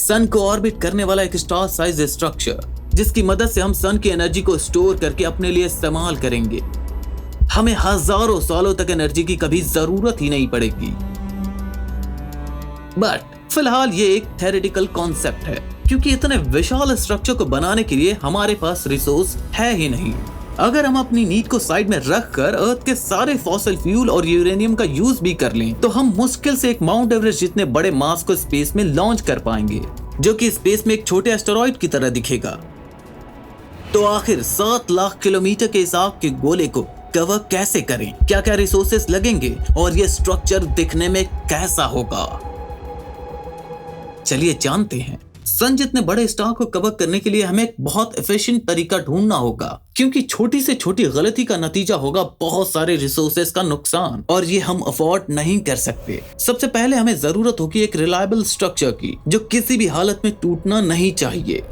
सन को ऑर्बिट करने वाला एक स्टार साइज स्ट्रक्चर, जिसकी मदद से हम सन की एनर्जी को स्टोर करके अपने लिए इस्तेमाल करेंगे। हमें हजारों सालों तक एनर्जी की कभी जरूरत ही नहीं पड़ेगी। बट फिलहाल ये एक थ्योरेटिकल कॉन्सेप्ट है, क्योंकि इतने विशाल स्ट्रक्चर को बनाने के लिए हमारे पास रिसोर्स है ही नहीं। अगर हम अपनी नीड को साइड में रखकर अर्थ के सारे फॉसिल फ्यूल और यूरेनियम का यूज भी कर लें, तो हम मुश्किल से एक माउंट एवरेस्ट जितने बड़े मास को स्पेस में लॉन्च कर पाएंगे, जो कि स्पेस में एक छोटे एस्टेरॉइड की तरह दिखेगा। तो आखिर 7 लाख किलोमीटर के इस आग के गोले को कवर कैसे करें? क्या क्या रिसोर्सेस लगेंगे और ये स्ट्रक्चर दिखने में कैसा होगा? चलिए जानते हैं। सन जितने बड़े स्टार को कवर करने के लिए हमें एक बहुत एफिशिएंट तरीका ढूंढना होगा, क्योंकि छोटी से छोटी गलती का नतीजा होगा बहुत सारे रिसोर्सेस का नुकसान, और ये हम अफोर्ड नहीं कर सकते। सबसे पहले हमें जरूरत होगी एक रिलायबल स्ट्रक्चर की, जो किसी भी हालत में टूटना नहीं चाहिए।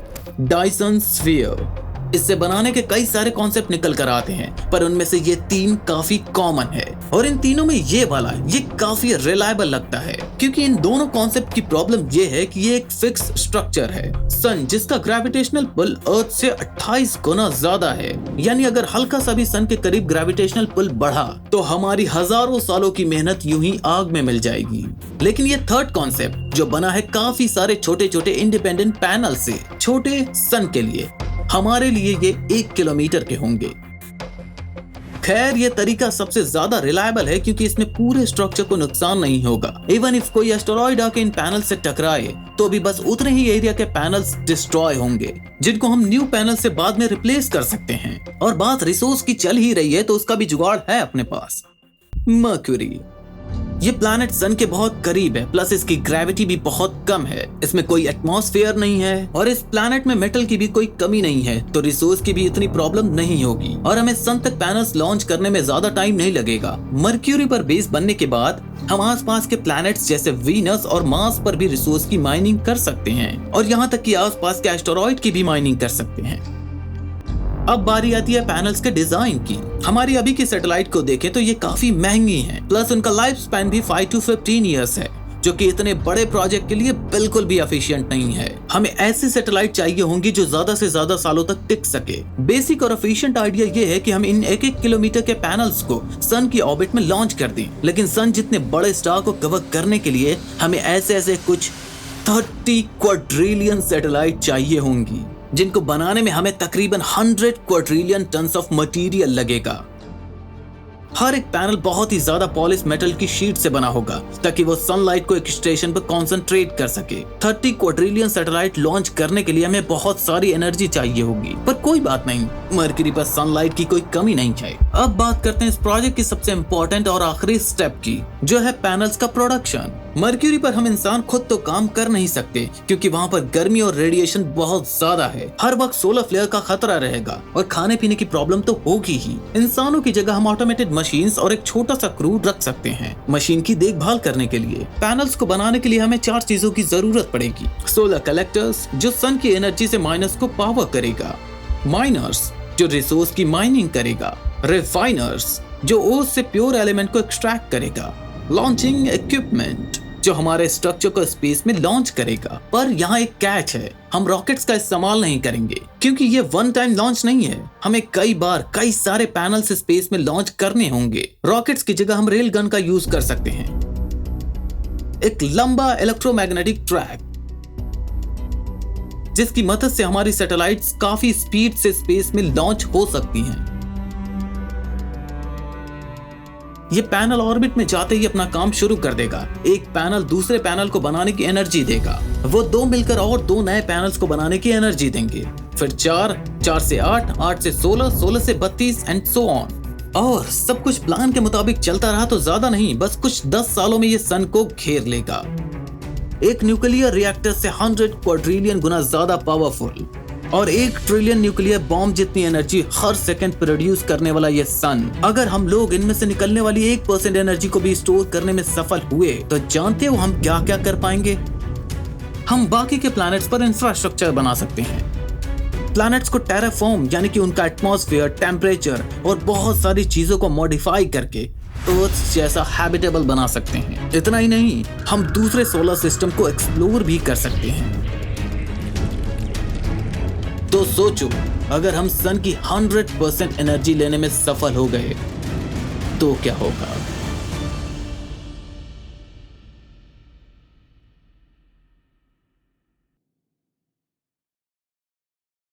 Dyson sphere. इससे बनाने के कई सारे कॉन्सेप्ट निकल कर आते हैं, पर उनमें से ये 3 काफी कॉमन है, और इन तीनों में ये वाला ये काफी रिलायबल लगता है, क्योंकि इन दोनों कॉन्सेप्ट की प्रॉब्लम ये है कि ये एक फिक्स स्ट्रक्चर है। सन जिसका ग्रेविटेशनल पुल अर्थ से 28 गुना ज्यादा है, यानी अगर हल्का सा भी सन के करीब ग्रेविटेशनल पुल बढ़ा तो हमारी हजारों सालों की मेहनत यूं ही आग में मिल जाएगी। लेकिन ये थर्ड कॉन्सेप्ट जो बना है काफी सारे छोटे छोटे इंडिपेंडेंट पैनल से, छोटे सन के लिए, हमारे लिए ये 1 किलोमीटर के होंगे। खैर ये तरीका सबसे ज्यादा रिलायबल है, क्योंकि इसमें पूरे स्ट्रक्चर को नुकसान नहीं होगा। इवन इफ कोई एस्टेरॉइड आके इन पैनल से टकराए तो भी बस उतने ही एरिया के पैनल्स डिस्ट्रॉय होंगे, जिनको हम न्यू पैनल से बाद में रिप्लेस कर सकते हैं। और बात रिसोर्स की चल ही रही है तो उसका भी जुगाड़ है अपने पास। मर्क्यूरी। ये प्लैनेट सन के बहुत करीब है, प्लस इसकी ग्रेविटी भी बहुत कम है। इसमें कोई एटमॉस्फेयर नहीं है और इस प्लैनेट में मेटल की भी कोई कमी नहीं है, तो रिसोर्स की भी इतनी प्रॉब्लम नहीं होगी और हमें सन तक पैनल्स लॉन्च करने में ज्यादा टाइम नहीं लगेगा। मर्क्यूरी पर बेस बनने के बाद हम आसपास के प्लैनेट्स जैसे वीनस और मार्स पर भी रिसोर्स की माइनिंग कर सकते हैं, और यहाँ तक कि आसपास के एस्टेरॉइड की भी माइनिंग कर सकते हैं। अब बारी आती है पैनल्स के डिजाइन की। हमारी अभी की सैटेलाइट को देखें तो ये काफी महंगी हैं, प्लस उनका लाइफ स्पैन भी 5 to 15 ईयर्स है, जो कि इतने बड़े प्रोजेक्ट के लिए बिल्कुल भी एफिशिएंट नहीं है। हमें ऐसी सैटेलाइट चाहिए होंगी जो ज्यादा से ज्यादा सालों तक टिक सके। बेसिक और एफिशिएंट आइडिया ये है कि हम इन 1-1 किलोमीटर के पैनल्स को सन की ऑर्बिट में लॉन्च कर दें, लेकिन सन जितने बड़े स्टार को कवर करने के लिए हमें ऐसे कुछ 30 क्वाड्रिलियन सैटेलाइट चाहिए होंगी, जिनको बनाने में हमें तकरीबन 100 क्वाड्रिलियन टन्स ऑफ मटेरियल लगेगा। हर एक पैनल बहुत ही ज्यादा पॉलिश मेटल की शीट से बना होगा, ताकि वो सनलाइट को एक स्टेशन पर कॉन्सेंट्रेट कर सके। 30 क्वाड्रिलियन सैटेलाइट लॉन्च करने के लिए हमें बहुत सारी एनर्जी चाहिए होगी, पर कोई बात नहीं, मर्क्यूरी पर सनलाइट की कोई कमी नहीं है। अब बात करते हैं इस प्रोजेक्ट की सबसे इम्पोर्टेंट और आखिरी स्टेप की, जो है पैनल्स का प्रोडक्शन। मर्क्यूरी पर हम इंसान खुद तो काम कर नहीं सकते, क्योंकि वहाँ पर गर्मी और रेडिएशन बहुत ज्यादा है। हर वक्त सोलर फ्लेयर का खतरा रहेगा और खाने पीने की प्रॉब्लम तो होगी ही। इंसानों की जगह हम ऑटोमेटेड मशीन्स और एक छोटा सा क्रू रख सकते हैं मशीन की देखभाल करने के लिए। पैनल्स को बनाने के लिए हमें 4 चीजों की जरूरत पड़ेगी। सोलर कलेक्टर्स जो सन की एनर्जी से माइनस को पावर करेगा, माइनर्स जो रिसोर्स की माइनिंग करेगा, रिफाइनर्स जो ओस से प्योर एलिमेंट को एक्सट्रैक्ट करेगा, लॉन्चिंग इक्विपमेंट जो हमारे स्ट्रक्चर को स्पेस में लॉन्च करेगा। पर यहाँ एक कैच है, हम रॉकेट्स का इस्तेमाल नहीं करेंगे, क्योंकि ये वन टाइम लॉन्च नहीं है। हमें कई बार कई सारे पैनल्स स्पेस में लॉन्च करने होंगे। रॉकेट्स की जगह हम रेल गन का यूज कर सकते हैं, एक लंबा इलेक्ट्रोमैग्नेटिक ट्रैक, जिसकी मदद से हमारी सैटेलाइट्स काफी स्पीड से स्पेस में लॉन्च हो सकती हैं। ये पैनल ऑर्बिट में जाते ही अपना काम शुरू कर देगा। एक पैनल दूसरे पैनल को बनाने की एनर्जी देगा, वो 2 मिलकर और 2 नए पैनल्स को बनाने की एनर्जी देंगे। फिर 4 से 8, 8 से 16, 16 से 32 एंड सो ऑन। और सब कुछ प्लान के मुताबिक चलता रहा तो ज्यादा नहीं, बस कुछ 10 सालों में ये सन को घेर लेगा। एक न्यूक्लियर रिएक्टर से 100 क्वाड्रिलियन गुना ज्यादा पावरफुल और 1 ट्रिलियन न्यूक्लियर बॉम्ब जितनी एनर्जी हर सेकंड प्रोड्यूस करने वाला ये सन, अगर हम लोग इनमें से निकलने वाली 1% एनर्जी को भी स्टोर करने में सफल हुए तो जानते हो हम क्या क्या कर पाएंगे? हम बाकी के प्लैनेट्स पर इंफ्रास्ट्रक्चर बना सकते हैं। प्लैनेट्स को टेराफॉर्म यानी कि उनका एटमॉस्फेयर, टेम्परेचर और बहुत सारी चीजों को मॉडिफाई करके अर्थ जैसा हैबिटेबल बना सकते हैं। इतना ही नहीं, हम दूसरे सोलर सिस्टम को एक्सप्लोर भी कर सकते हैं। तो सोचो, अगर हम सन की 100% एनर्जी लेने में सफल हो गए तो क्या होगा।